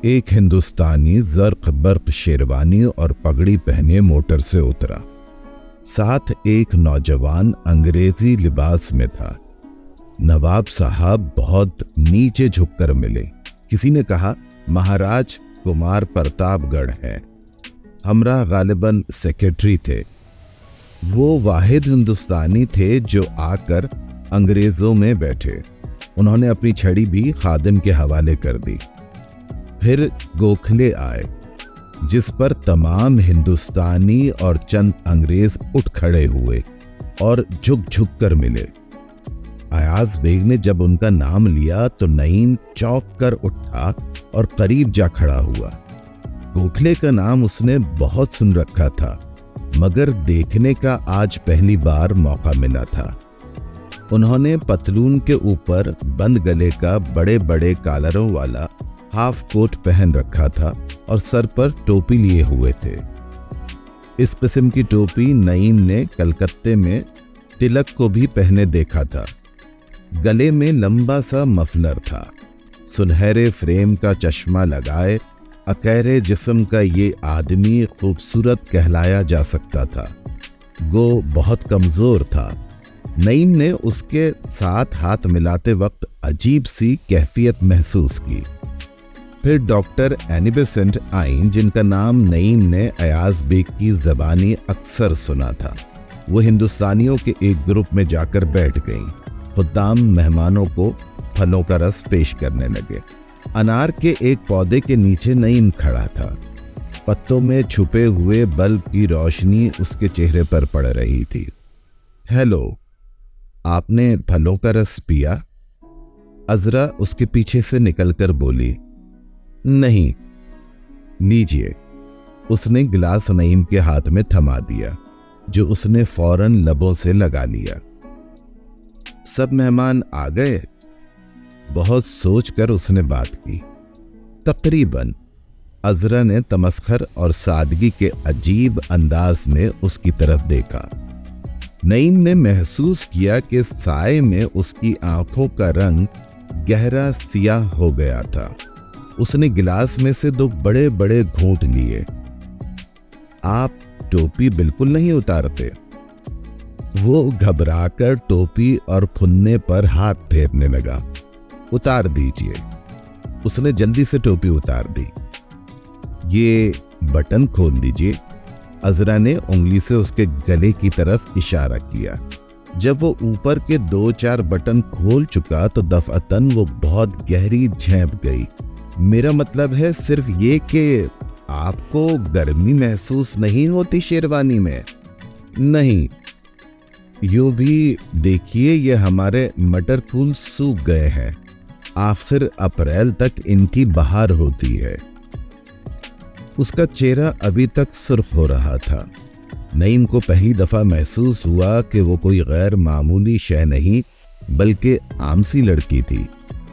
एक हिंदुस्तानी जर्क बर्क शेरवानी और पगड़ी पहने मोटर से उतरा। साथ एक नौजवान अंग्रेजी लिबास में था। नवाब साहब बहुत नीचे झुककर मिले। किसी ने कहा, महाराज कुमार प्रतापगढ़ हैं। हमरा गालिबन सेक्रेटरी थे। वो वाहिद हिंदुस्तानी थे जो आकर अंग्रेजों में बैठे। उन्होंने अपनी छड़ी भी खादिम के हवाले कर दी। फिर गोखले आए, जिस पर तमाम हिंदुस्तानी और चंद अंग्रेज उठ खड़े हुए और झुक झुक कर मिले। अयाज बेग ने जब उनका नाम लिया तो नईम चौंक कर उठा और करीब जा खड़ा हुआ। गोखले का नाम उसने बहुत सुन रखा था, मगर देखने का आज पहली बार मौका मिला था। उन्होंने पतलून के ऊपर बंद गले का बड़े बड़े कॉलरों वाला हाफ कोट पहन रखा था और सर पर टोपी लिए हुए थे। इस किस्म की टोपी नईम ने कलकत्ते में तिलक को भी पहने देखा था। गले में लंबा सा मफलर था। सुनहरे फ्रेम का चश्मा लगाए अकहरे जिस्म का ये आदमी खूबसूरत कहलाया जा सकता था। गो बहुत कमजोर था। नईम ने उसके साथ हाथ मिलाते वक्त अजीब सी कैफियत महसूस की। फिर डॉक्टर एनी बेसेंट आईं, जिनका नाम नईम ने अयाज बेग की ज़बानी अक्सर सुना था। वो हिंदुस्तानियों के एक ग्रुप में जाकर बैठ गईं। खुद्दाम मेहमानों को फलों का रस पेश करने लगे। अनार के एक पौधे के नीचे नईम खड़ा था। पत्तों में छुपे हुए बल्ब की रोशनी उसके चेहरे पर पड़ रही थी। हेलो, आपने फलों का रस पिया? अजरा उसके पीछे से निकलकर बोली, नहीं। लीजिए। उसने गिलास नईम के हाथ में थमा दिया, जो उसने फौरन लबों से लगा लिया। सब मेहमान आ गए? बहुत सोचकर उसने बात की। तकरीबन। अजरा ने तमस्खर और सादगी के अजीब अंदाज में उसकी तरफ देखा। नईम ने महसूस किया कि साए में उसकी आंखों का रंग गहरा सियाह हो गया था। उसने गिलास में से दो बड़े बड़े घूंट लिए। आप टोपी बिल्कुल नहीं उतारते? वो घबराकर टोपी और फुन्ने पर हाथ फेरने लगा। उतार दीजिए। उसने जल्दी से टोपी उतार दी। ये बटन खोल दीजिए। अजरा ने उंगली से उसके गले की तरफ इशारा किया। जब वो ऊपर के 2-4 बटन खोल चुका तो दफअतन वो बहुत गहरी झेंप गई। मेरा मतलब है सिर्फ ये कि आपको गर्मी महसूस नहीं होती शेरवानी में? नहीं। यूं भी देखिए, ये हमारे मटर फूल सूख गए हैं। आखिर अप्रैल तक इनकी बहार होती है। उसका चेहरा अभी तक सुर्ख हो रहा था। नईम को पहली दफा महसूस हुआ कि वो कोई गैर मामूली शय नहीं, बल्कि आम सी लड़की थी,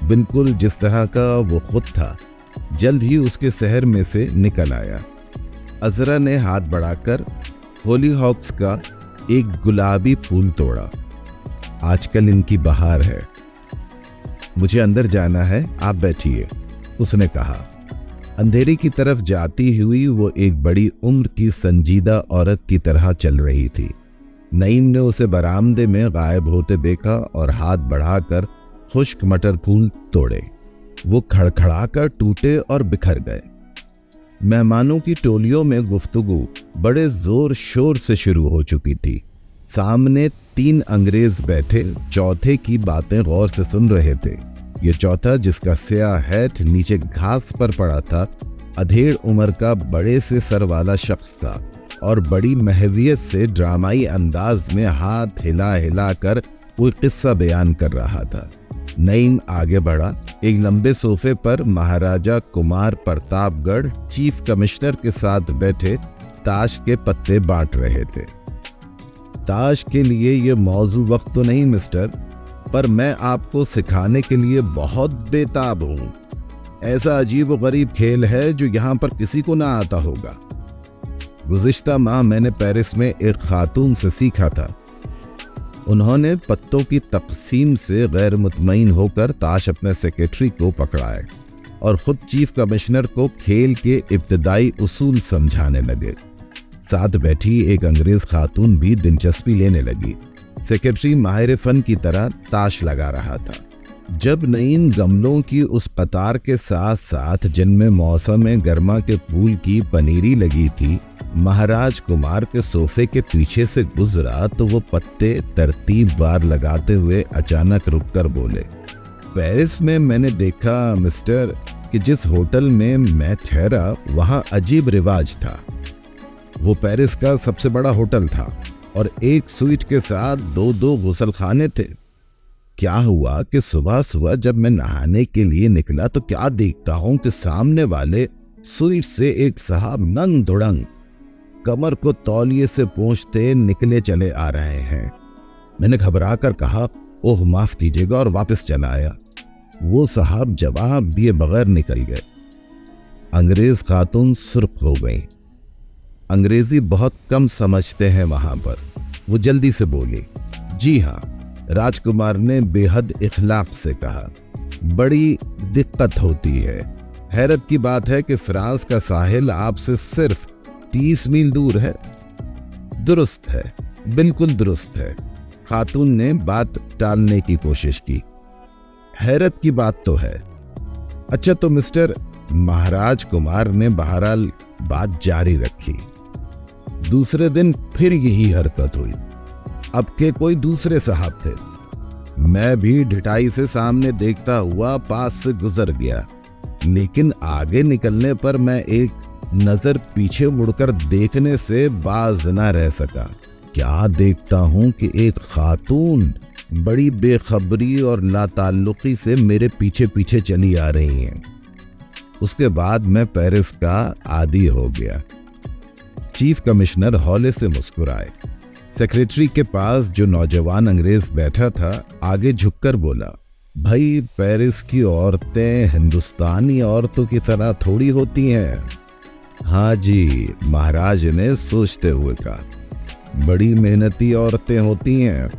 बिल्कुल जिस तरह का वो खुद था। जल्द ही उसके शहर में से निकल आया। अजरा ने हाथ बढ़ाकर होलीहॉक्स का एक गुलाबी फूल तोड़ा। आजकल इनकी बहार है। मुझे अंदर जाना है, आप बैठिए, उसने कहा। अंधेरे की तरफ जाती हुई वो एक बड़ी उम्र की संजीदा औरत की तरह चल रही थी। नईम ने उसे बरामदे में गायब होते देखा और हाथ बढ़ाकर खुश्क मटर फूल तोड़े। वो खड़खड़ाकर टूटे और बिखर गए। मेहमानों की टोलियों में गुफ्तगू बड़े जोर शोर से शुरू हो चुकी थी। सामने 3 अंग्रेज बैठे चौथे की बातें गौर से सुन रहे थे। ये चौथा, जिसका स्याह हैट नीचे घास पर पड़ा था, अधेड़ उम्र का बड़े से सर वाला शख्स था और बड़ी महवियत से ड्रामाई अंदाज में हाथ हिला हिला कर कोई किस्सा बयान कर रहा था। नईम आगे बढ़ा। एक लंबे सोफे पर महाराजा कुमार प्रतापगढ़ चीफ कमिश्नर के साथ बैठे ताश के पत्ते बांट रहे थे। ताश के लिए ये मौजू वक्त तो नहीं मिस्टर, पर मैं आपको सिखाने के लिए बहुत बेताब हूँ। ऐसा अजीब व गरीब खेल है जो यहाँ पर किसी को ना आता होगा। गुज़िश्ता माह मैंने पेरिस में एक खातून से सीखा था। उन्होंने पत्तों की तकसीम से गैर मुतमईन होकर ताश अपने सेक्रेटरी को पकड़ाए। और खुद चीफ कमिश्नर को खेल के इब्तदाई उसूल समझाने लगे। साथ बैठी एक अंग्रेज खातून भी दिलचस्पी लेने लगी। सेक्रेटरी माहिर फन की तरह ताश लगा रहा था। जब नईम गमलों की उस कतार के साथ साथ जिनमें मौसम गर्मा के फूल की पनीरी लगी थी, महाराज कुमार के सोफे के पीछे से गुजरा तो वो पत्ते तरतीब बार लगाते हुए अचानक रुककर बोले, पेरिस में मैंने देखा मिस्टर कि जिस होटल में मैं ठहरा वहां अजीब रिवाज था। वो पेरिस का सबसे बड़ा होटल था और एक स्वीट के साथ 2-2 गुसलखाने थे। क्या हुआ कि सुबह सुबह जब मैं नहाने के लिए निकला तो क्या देखता हूं कि सामने वाले स्वीट से एक साहब नंग दुड़ंग कमर को तौलिए से पोंछते निकले चले आ रहे हैं। मैंने घबरा कर कहा, ओह माफ कीजिएगा, और वापस चला आया। वो साहब जवाब दिए बगैर निकल गए। अंग्रेज खातून सुर्ख हो गई। अंग्रेजी बहुत कम समझते हैं वहां पर। वो जल्दी से बोली, जी हाँ। राजकुमार ने बेहद इखलाक से कहा, बड़ी दिक्कत होती है। हैरत की बात है कि फ्रांस का साहिल आपसे सिर्फ 30 मील दूर है। दुरुस्त है, बिल्कुल दुरुस्त है। खातून ने बात टालने की कोशिश की। हैरत की बात तो है। अच्छा तो मिस्टर, महाराज कुमार ने बहरहाल बात जारी रखी। दूसरे दिन फिर यही हरकत हुई। अब के कोई दूसरे साहब थे। मैं भी ढिठाई से सामने देखता हुआ पास से गुजर गया, लेकिन आगे निकलने पर मैं एक नजर पीछे मुड़कर देखने से बाज न रह सका। क्या देखता हूं कि एक खातून बड़ी बेखबरी और लाताल्लुकी से मेरे पीछे पीछे चली आ रही हैं। उसके बाद मैं पेरिस का आदी हो गया। चीफ कमिश्नर हौले से मुस्कुराए। सेक्रेटरी के पास जो नौजवान अंग्रेज बैठा था आगे झुककर बोला, भाई पेरिस की औरतें हिंदुस्तानी औरतों की तरह थोड़ी होती हैं। हाँ जी, महाराज ने सोचते हुए कहा, बड़ी मेहनती औरतें होती हैं।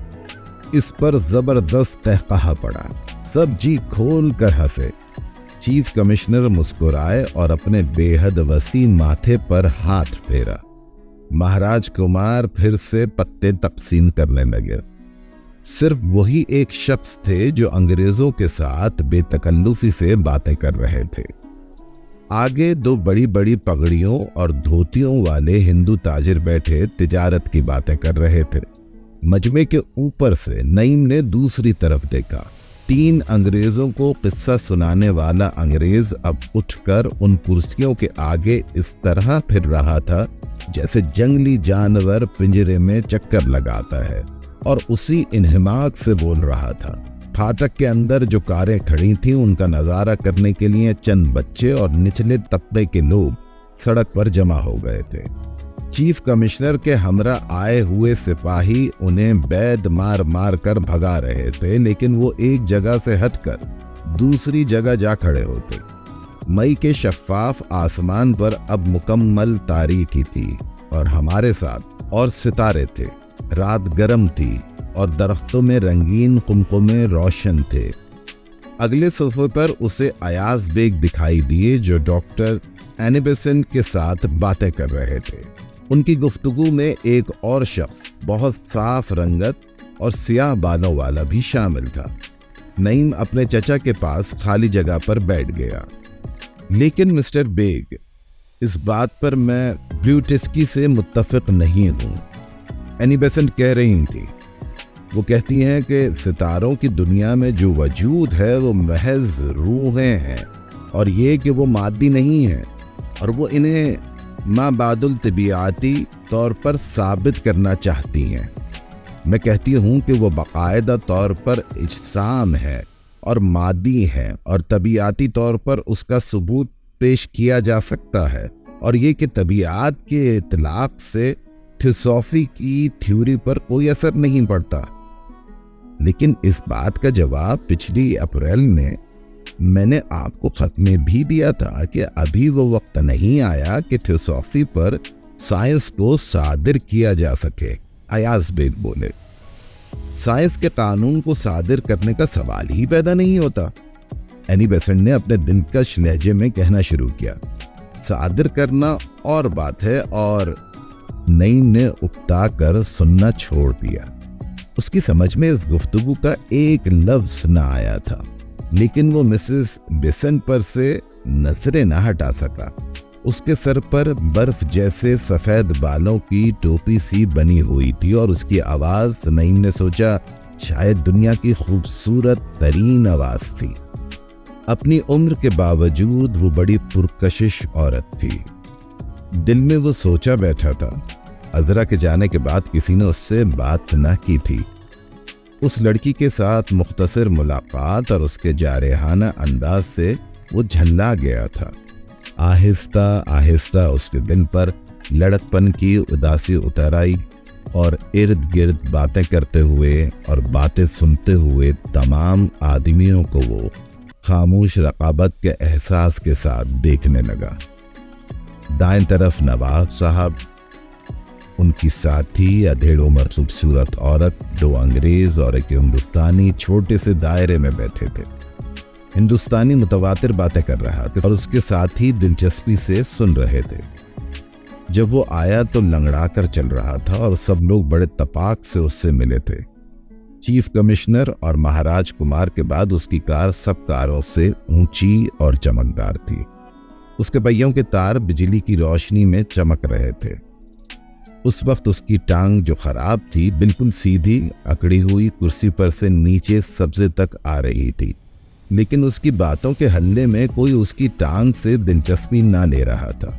इस पर जबरदस्त कहकहा पड़ा। सब जी खोल कर हंसे। चीफ कमिश्नर मुस्कुराए और अपने बेहद वसी माथे पर हाथ फेरा। महाराज कुमार फिर से पत्ते तकसीम करने लगे। सिर्फ वही एक शख्स थे जो अंग्रेजों के साथ बेतकल्लुफी से बातें कर रहे थे। आगे 2 बड़ी बड़ी पगड़ियों और धोतियों वाले हिंदू ताजिर बैठे तिजारत की बातें कर रहे थे। मजमे के ऊपर से नईम ने दूसरी तरफ देखा। 3 अंग्रेजों को किस्सा सुनाने वाला अंग्रेज अब उठकर उन कुर्सियों के आगे इस तरह फिर रहा था जैसे जंगली जानवर पिंजरे में चक्कर लगाता है, और उसी इन्हिमाक से बोल रहा था। फाटक के अंदर जो कारें खड़ी थीं उनका नजारा करने के लिए चंद बच्चे और निचले तबके के लोग सड़क पर जमा हो गए थे। चीफ कमिश्नर के हमरा आए हुए सिपाही उन्हें बैद मार मार कर भगा रहे थे, लेकिन वो एक जगह से हटकर दूसरी जगह जा खड़े होते। मई के शफ़ाफ आसमान पर अब मुकम्मल तारीकी थी और हमारे साथ और सितारे थे। रात गर्म थी और दरख्तों में रंगीन कुमकुमे रोशन थे। अगले सोफे पर उसे अयाज बेग दिखाई दिए जो डॉक्टर एनी बेसेंट के साथ बातें कर रहे थे। उनकी गुफ्तगू में एक और शख्स बहुत साफ रंगत और सियाह बालों वाला भी शामिल था। नईम अपने चचा के पास खाली जगह पर बैठ गया। लेकिन मिस्टर बेग, इस बात पर मैं ब्लूटिस्की से मुत्तफिक नहीं हूँ, एनी बेसेंट कह रही थी। वो कहती हैं कि सितारों की दुनिया में जो वजूद है वो महज रूहें हैं और ये कि वो मादी नहीं है, और वो इन्हें माबादुल तबीआती तौर पर साबित करना चाहती हैं। मैं कहती हूँ कि वो बाकायदा तौर पर इज्साम है और मादी है और तबीआती तौर पर उसका सबूत पेश किया जा सकता है, और ये कि तबीआत के इतलाक से थियोसॉफी की थ्योरी पर कोई असर नहीं पड़ता। लेकिन इस बात का जवाब पिछली अप्रैल में मैंने आपको खत में भी दिया था कि अभी वो वक्त नहीं आया कि थियोसॉफी पर साइंस को सादिर किया जा सके। अयाज बेग बोले, साइंस के कानून को सादिर करने का सवाल ही पैदा नहीं होता। एनी बेसेंट ने अपने दिलकश लहजे में कहना शुरू किया। सादर करना और बात है, और नईम ने उकता कर सुनना छोड़ दिया। उसकी समझ में इस गुफ्तगू का एक लफ्ज न आया था, लेकिन वो मिसेस बेसेंट पर से नजरें न हटा सका। उसके सर पर बर्फ जैसे सफेद बालों की टोपी सी बनी हुई थी और उसकी आवाज, नईम ने सोचा, शायद दुनिया की खूबसूरत तरीन आवाज थी। अपनी उम्र के बावजूद वो बड़ी पुरकशिश औरत थी। दिल में वो सोचा बैठा था, अजरा के जाने के बाद किसी ने उससे बात न की थी। उस लड़की के साथ मुख्तसर मुलाकात और उसके जारहाना अंदाज से वो झल्ला गया था। आहिस्ता आहिस्ता उसके दिल पर लड़कपन की उदासी उतर आई और इर्द गिर्द बातें करते हुए और बातें सुनते हुए तमाम आदमियों को वो खामोश रकाबत के एहसास के साथ देखने लगा। दाएं तरफ नवाब साहब, उनकी साथी अधेड़ उम्र खूबसूरत औरत, 2 अंग्रेज और एक हिंदुस्तानी छोटे से दायरे में बैठे थे। हिंदुस्तानी मुतवातिर बातें कर रहा था और उसके साथ ही दिलचस्पी से सुन रहे थे। जब वो आया तो लंगड़ा कर चल रहा था और सब लोग बड़े तपाक से उससे मिले थे। चीफ कमिश्नर और महाराज कुमार के बाद उसकी कार सब कारों से ऊंची और चमकदार थी। उसके पहियों के तार बिजली की रोशनी में चमक रहे थे। उस वक्त उसकी टांग जो खराब थी, बिल्कुल सीधी अकड़ी हुई कुर्सी पर से नीचे सब्जे तक आ रही थी, लेकिन उसकी बातों के हल्ले में कोई उसकी टांग से दिलचस्पी ना ले रहा था।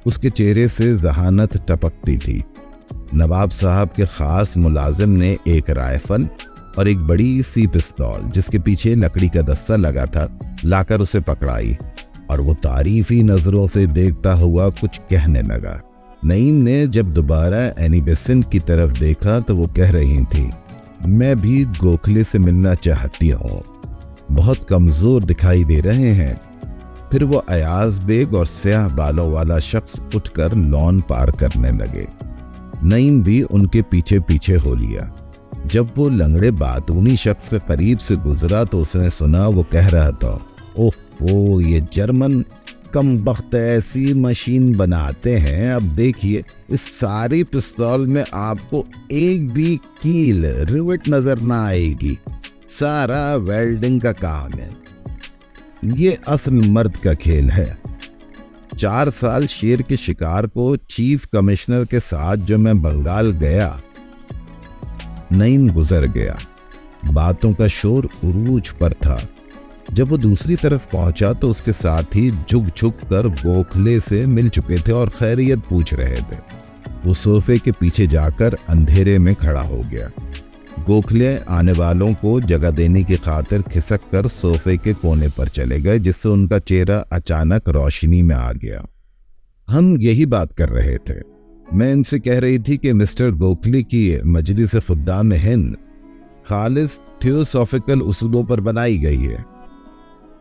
उसके चेहरे से जहानत टपकती थी। नवाब साहब के खास मुलाजिम ने एक राइफल और एक बड़ी सी पिस्तौल, जिसके पीछे लकड़ी का दस्ता लगा था, लाकर उसे पकड़ाई और वो तारीफी नजरों से देखता हुआ कुछ कहने लगा। नईम ने जब दोबारा एनी बेसेंट की तरफ देखा तो वो कह रही थी, मैं भी गोखले से मिलना चाहती हूँ, बहुत कमजोर दिखाई दे रहे हैं। फिर वो अयाज बेग और स्याह बालों वाला शख्स उठकर लॉन पार करने लगे। नईम भी उनके पीछे पीछे हो लिया। जब वो लंगड़े बातूनी शख्स के करीब से गुजरा तो उसने सुना वो कह रहा था, ओह ये जर्मन कमबख्त ऐसी मशीन बनाते हैं, अब देखिए इस सारी पिस्तौल में आपको एक भी कील रिवेट नजर ना आएगी, सारा वेल्डिंग का काम है। ये असल मर्द का खेल है। 4 साल शेर के शिकार को चीफ कमिश्नर के साथ जो मैं बंगाल गया, नईम गुजर गया। बातों का शोर उरूज पर था। जब वो दूसरी तरफ पहुंचा तो उसके साथ ही झुक झुक कर गोखले से मिल चुके थे और खैरियत पूछ रहे थे। वो सोफे के पीछे जाकर अंधेरे में खड़ा हो गया। गोखले आने वालों को जगह देने की खातिर खिसक कर सोफे के कोने पर चले गए, जिससे उनका चेहरा अचानक रोशनी में आ गया। हम यही बात कर रहे थे। मैं इनसे कह रही थी कि मिस्टर गोखले की मजलिस खुद्दाम हिंद खालिस थियोसॉफिकल उसूलों पर बनाई गई है,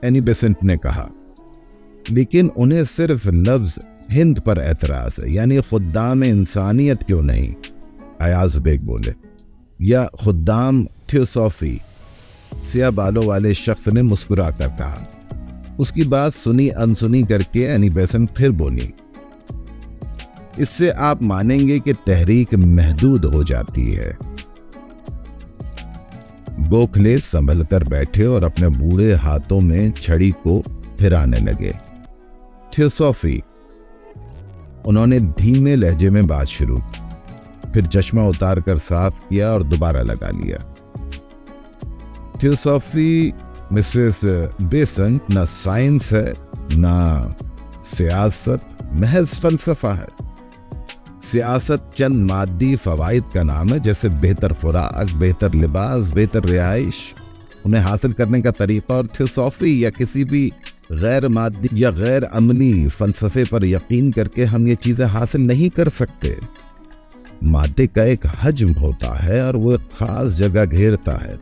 एनी बेसेंट ने कहा, लेकिन उन्हें सिर्फ लफ्ज हिंद पर एतराज है, यानी खुद्दाम इंसानियत क्यों नहीं? अयाज बेग बोले, या खुद्दाम थियोसॉफी? स्याह बालों वाले शख्स ने मुस्कुरा कर कहा। उसकी बात सुनी अनसुनी करके एनी बेसेंट फिर बोली, इससे आप मानेंगे कि तहरीक महदूद हो जाती है। गोखले संभल कर बैठे और अपने बूढ़े हाथों में छड़ी को फिराने लगे। थियोसॉफी, उन्होंने धीमे लहजे में बात शुरू की, फिर चश्मा उतार कर साफ किया और दोबारा लगा लिया। थियोसॉफी मिसेस बेसेंट ना साइंस है ना सियासत, महज फलसफा है। सियासत चंद मादी फवाइद का नाम है, जैसे बेहतर खुराक, बेहतर लिबास, बेहतर रिहाइश, उन्हें हासिल करने का तरीका। और थियोसॉफी या किसी भी गैर मादी या गैर अमली फलसफे पर यकीन करके हम ये चीजें हासिल नहीं कर सकते। मादे का एक हजम होता है और वो एक खास जगह घेरता है।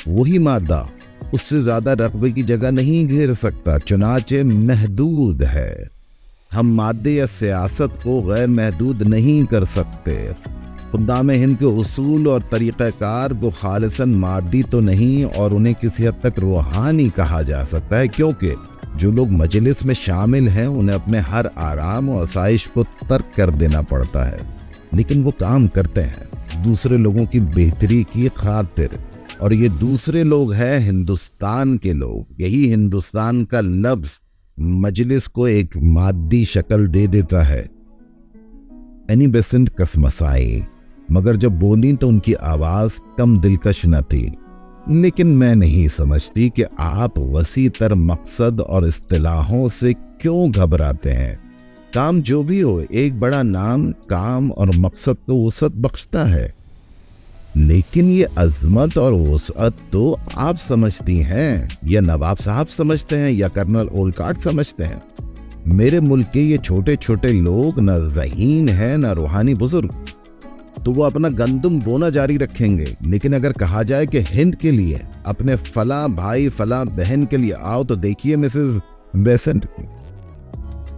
वही मादा उससे ज्यादा रकबे की जगह नहीं घेर सकता, चुनाचे महदूद है। हम मादे या सियासत को गैर महदूद नहीं कर सकते। खुद्दाम हिंद के उसूल और तरीक़ाकार को खालिसन मादी तो नहीं और उन्हें किसी हद तक रूहानी कहा जा सकता है, क्योंकि जो लोग मजलिस में शामिल हैं उन्हें अपने हर आराम और आसाइश को तर्क कर देना पड़ता है, लेकिन वो काम करते हैं दूसरे लोगों की बेहतरी की खातिर। और ये दूसरे लोग हैं हिंदुस्तान के लोग। यही हिंदुस्तान का लफ्ज़ मजलिस को एक मादी शक्ल दे देता है। एनी बेसेंट कसमसाई, मगर जब बोली तो उनकी आवाज़ कम दिलकश न थी। लेकिन मैं नहीं समझती कि आप वसी तर मकसद और इस्तिलाहों से क्यों घबराते हैं। काम जो भी हो, एक बड़ा नाम काम और मकसद को वसअत बख्शता है, लेकिन ये अजमत और वसअत तो आप समझती हैं, या नवाब साहब समझते हैं, या कर्नल ओलकाट समझते हैं। मेरे मुल्क के ये छोटे छोटे लोग न ज़हीन हैं न रूहानी बुजुर्ग, तो वो अपना गंदुम बोना जारी रखेंगे। लेकिन अगर कहा जाए कि हिंद के लिए अपने फला भाई फला बहन के लिए आओ, तो देखिए मिसेस बेसेंट।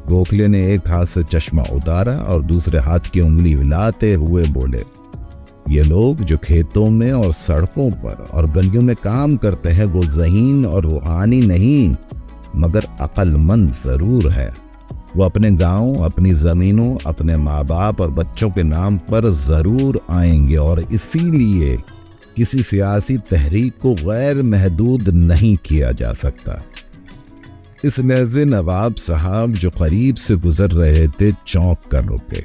गोखले ने एक हाथ से चश्मा उतारा और दूसरे हाथ की उंगली हिलाते हुए बोले, ये लोग जो खेतों में और सड़कों पर और गलियों में काम करते हैं वो ज़हीन और रूहानी नहीं, मगर अक्लमंद ज़रूर है। वो अपने गांव, अपनी ज़मीनों, अपने माँ बाप और बच्चों के नाम पर ज़रूर आएंगे, और इसीलिए किसी सियासी तहरीक को गैर महदूद नहीं किया जा सकता। इस लहज़े नवाब साहब जो करीब से गुजर रहे थे चौंक कर रुके।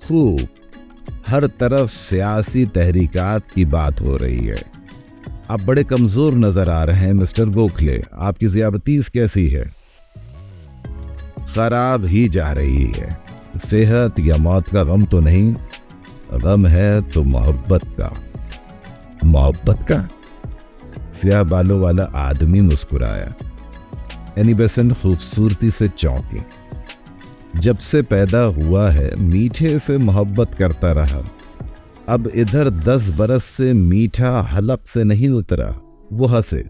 खूब हर तरफ सियासी तहरीकात की बात हो रही है। आप बड़े कमज़ोर नज़र आ रहे हैं मिस्टर गोखले। आपकी ज़ियाबतीस कैसी है? खराब ही जा रही है। सेहत या मौत का गम तो नहीं, गम है तो मोहब्बत का। मोहब्बत का? स्याह बालों वाला आदमी मुस्कुराया। एनी बेसेंट खूबसूरती से चौंकी। जब से पैदा हुआ है मीठे से मोहब्बत करता रहा, अब इधर 10 बरस से मीठा हलक से नहीं उतरा। वो हंसे।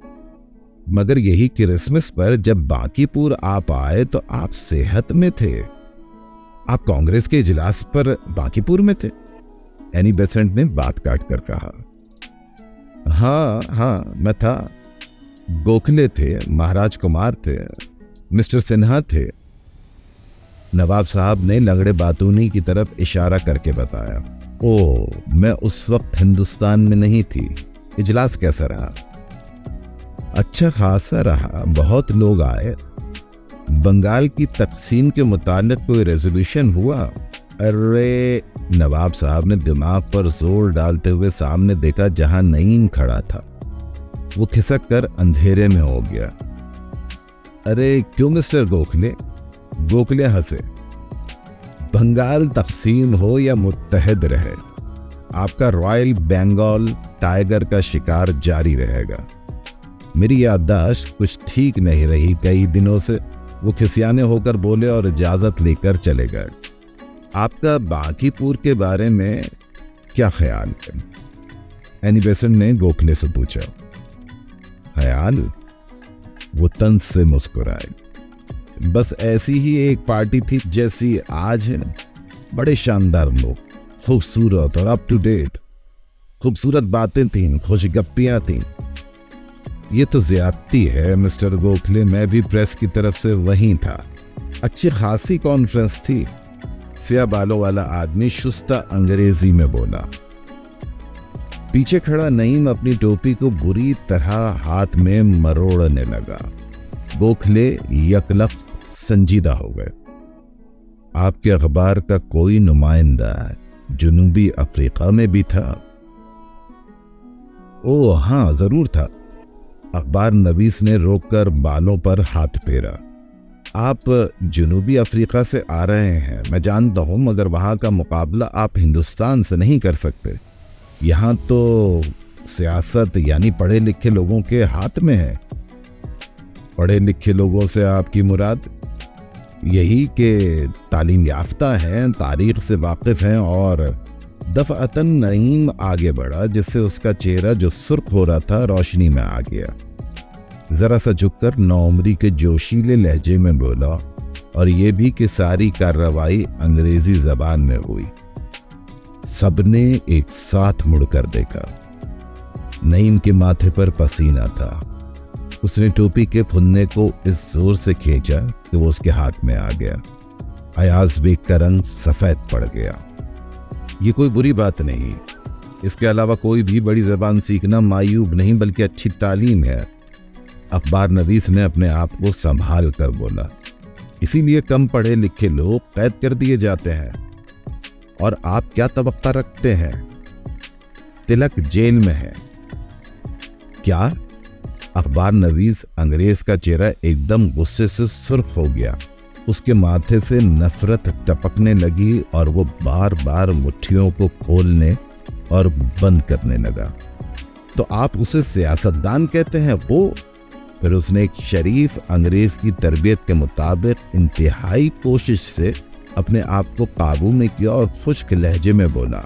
मगर यही क्रिसमस पर जब बांकीपुर आप आए तो आप सेहत में थे। आप कांग्रेस के इजलास पर बांकीपुर में थे। एनी बेसेंट ने बात काट कर कहा, हाँ मैं था। गोखले थे, महाराज कुमार थे, मिस्टर सिन्हा थे। नवाब साहब ने लंगड़े बातूनी की तरफ इशारा करके बताया। ओ, मैं उस वक्त हिंदुस्तान में नहीं थी। इजलास कैसा रहा? अच्छा खासा रहा, बहुत लोग आए। बंगाल की तकसीम के मुतालिक कोई रेजोल्यूशन हुआ? अरे, नवाब साहब ने दिमाग पर जोर डालते हुए सामने देखा जहां नईम खड़ा था। वो खिसक कर अंधेरे में हो गया। अरे क्यों मिस्टर गोखले? गोखले हंसे। बंगाल तकसीम हो या मुत्तहद रहे, आपका रॉयल बंगाल टाइगर का शिकार जारी रहेगा। मेरी याददाश्त कुछ ठीक नहीं रही कई दिनों से। वो खिसियाने होकर बोले और इजाजत लेकर चले गए। आपका बांकीपुर के बारे में क्या ख्याल है? एनी बेसेंट ने गोखले से पूछा। ख्याल? वो तंज से मुस्कुराए। बस ऐसी ही एक पार्टी थी जैसी आज है। बड़े शानदार लोग, खूबसूरत और अप टू डेट। खूबसूरत बातें थीं, खुशगप्पियां थीं। ये तो ज्यादती है मिस्टर गोखले, मैं भी प्रेस की तरफ से वहीं था। अच्छी खासी कॉन्फ्रेंस थी। स्याह बालों वाला आदमी शुस्ता अंग्रेजी में बोला। पीछे खड़ा नईम अपनी टोपी को बुरी तरह हाथ में मरोड़ने लगा। गोखले यकलक संजीदा हो गए। आपके अखबार का कोई नुमाइंदा जुनूबी अफ्रीका में भी था? ओ हाँ, जरूर था। अखबार नवीस ने रोककर बालों पर हाथ फेरा। आप जुनूबी अफ्रीका से आ रहे हैं, मैं जानता हूं, मगर वहां का मुकाबला आप हिंदुस्तान से नहीं कर सकते। यहां तो सियासत यानी पढ़े लिखे लोगों के हाथ में है। पढ़े लिखे लोगों से आपकी मुराद यही कि तालीम याफ्ता हैं, तारीख से वाकिफ हैं। और दफअतन नईम आगे बढ़ा, जिससे उसका चेहरा जो सुर्ख हो रहा था रोशनी में आ गया। जरा सा झुककर नौमरी के जोशीले लहजे में बोला, और ये भी कि सारी कार्रवाई अंग्रेजी जबान में हुई। सबने एक साथ मुड़कर देखा। नईम के माथे पर पसीना था। उसने टोपी के फुन्ने को इस जोर से खींचा कि वो उसके हाथ में आ गया। अयाज बेग का रंग सफेद पड़ गया। ये कोई बुरी बात नहीं, इसके अलावा कोई भी बड़ी जबान सीखना मायूब नहीं बल्कि अच्छी तालीम है। अखबार नवीस ने अपने आप को संभाल कर बोला, इसीलिए कम पढ़े लिखे लोग कैद कर दिए जाते हैं। और आप क्या तवक्का रखते हैं? तिलक जेल में है। क्या? अखबार नवीस अंग्रेज का चेहरा एकदम गुस्से से सुर्ख हो गया। उसके माथे से नफरत टपकने लगी और वो बार बार मुट्ठियों को खोलने और बंद करने लगा। तो आप उसे सियासतदान कहते हैं? वो फिर उसने एक शरीफ अंग्रेज की तरबियत के मुताबिक इंतहाई कोशिश से अपने आप को काबू में किया और खुश्क लहजे में बोला,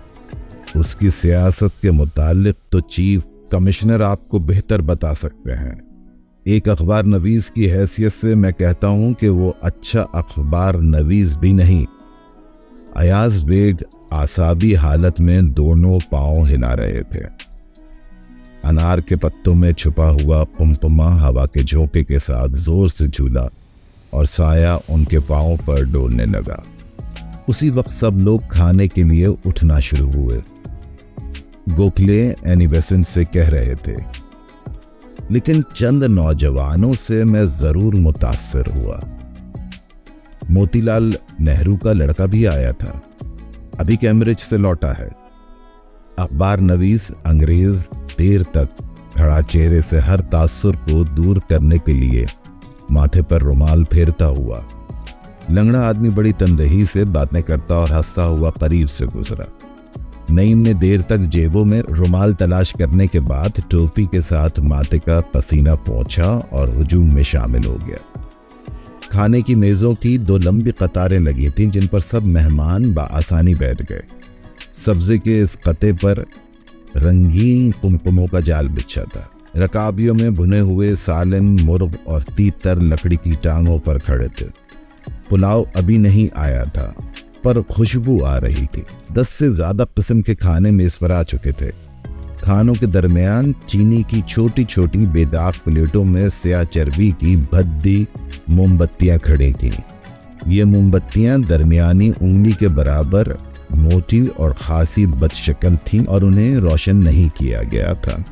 उसकी सियासत के मुतालिक तो चीफ कमिश्नर आपको बेहतर बता सकते हैं। एक अखबार नवीस की हैसियत से मैं कहता हूं कि वो अच्छा अखबार नवीस भी नहीं। अयाज बेग आसाबी हालत में दोनों पांव हिला रहे थे। अनार के पत्तों में छुपा हुआ कुमकुमा हवा के झोंके के साथ जोर से झूला और साया उनके पांव पर डोलने लगा। उसी वक्त सब लोग खाने के लिए उठना शुरू हुए। गोखले एनी बेसेंट से कह रहे थे, लेकिन चंद नौजवानों से मैं जरूर मुतासर हुआ। मोतीलाल नेहरू का लड़का भी आया था, अभी कैम्ब्रिज से लौटा है। अखबार नवीस अंग्रेज देर तक खड़ा चेहरे से हर तासुर को दूर करने के लिए माथे पर रुमाल फेरता हुआ। लंगड़ा आदमी बड़ी तंदही से बातें करता और हंसता हुआ करीब से गुजरा। नईम ने देर तक जेबों में रुमाल तलाश करने के बाद टोपी के साथ माथे का पसीना पोंछा और हुजूम में शामिल हो गया। खाने की मेजों की दो लंबी कतारें लगी थीं जिन पर सब मेहमान बाआसानी बैठ गए। सब्जी के इस कते पर रंगीन कुमकुमों का जाल बिछा था। रकाबियों में भुने हुए सालिम, मुर्ग और तीतर लकड़ी की टांगों पर खड़े थे। पुलाव अभी नहीं आया था पर खुशबू आ रही थी। 10 से ज्यादा किस्म के खाने मेज पर आ चुके थे। खानों के दरमियान चीनी की छोटी छोटी बेदाग प्लेटों में स्याह चर्बी की भद्दी मोमबत्तियां खड़ी थीं। ये मोमबत्तियां दरमियानी उंगली के बराबर मोटी और खासी बदशक्ल थीं और उन्हें रोशन नहीं किया गया था।